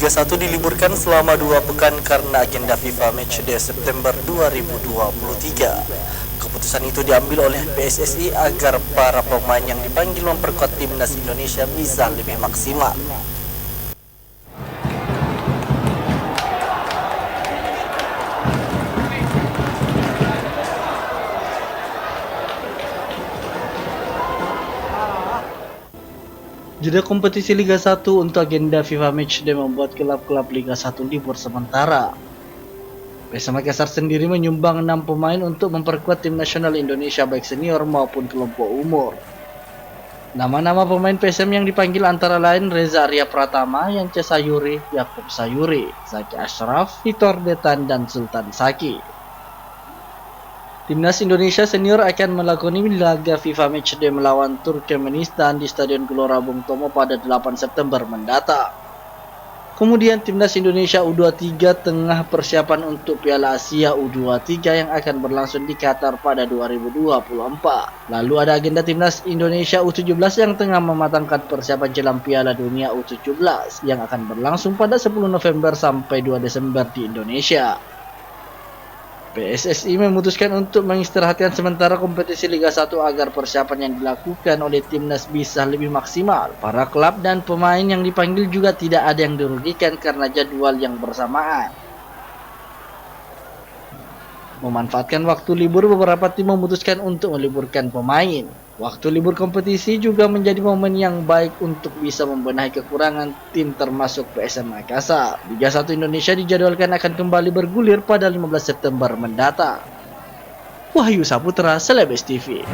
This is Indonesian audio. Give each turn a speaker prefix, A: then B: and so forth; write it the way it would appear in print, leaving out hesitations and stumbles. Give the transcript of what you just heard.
A: Liga 1 diliburkan selama 2 pekan karena agenda FIFA Matchday September 2023. Keputusan itu diambil oleh PSSI agar para pemain yang dipanggil memperkuat timnas Indonesia bisa lebih maksimal. Jeda kompetisi Liga 1 untuk agenda FIFA Matchday membuat klub-klub Liga 1 libur sementara. PSM Makassar sendiri menyumbang 6 pemain untuk memperkuat tim nasional Indonesia baik senior maupun kelompok umur. Nama-nama pemain PSM yang dipanggil antara lain Reza Arya Pratama, Yance Sayuri, Yakub Sayuri, Zaki Ashraf, Vitor Detan, dan Sultan Saki. Timnas Indonesia senior akan melakoni laga FIFA Matchday melawan Turkmenistan di Stadion Gelora Bung Tomo pada 8 September mendatang. Kemudian Timnas Indonesia U23 tengah persiapan untuk Piala Asia U23 yang akan berlangsung di Qatar pada 2024. Lalu ada agenda Timnas Indonesia U17 yang tengah mematangkan persiapan jelang Piala Dunia U17 yang akan berlangsung pada 10 November sampai 2 Desember di Indonesia. PSSI memutuskan untuk mengistirahatkan sementara kompetisi Liga 1 agar persiapan yang dilakukan oleh timnas bisa lebih maksimal. Para klub dan pemain yang dipanggil juga tidak ada yang dirugikan karena jadwal yang bersamaan. Memanfaatkan waktu libur, beberapa tim memutuskan untuk meliburkan pemain. Waktu libur kompetisi juga menjadi momen yang baik untuk bisa membenahi kekurangan tim termasuk PSM Makassar. Liga 1 Indonesia dijadwalkan akan kembali bergulir pada 15 September mendatang. Wahyu Saputra, Celebes TV.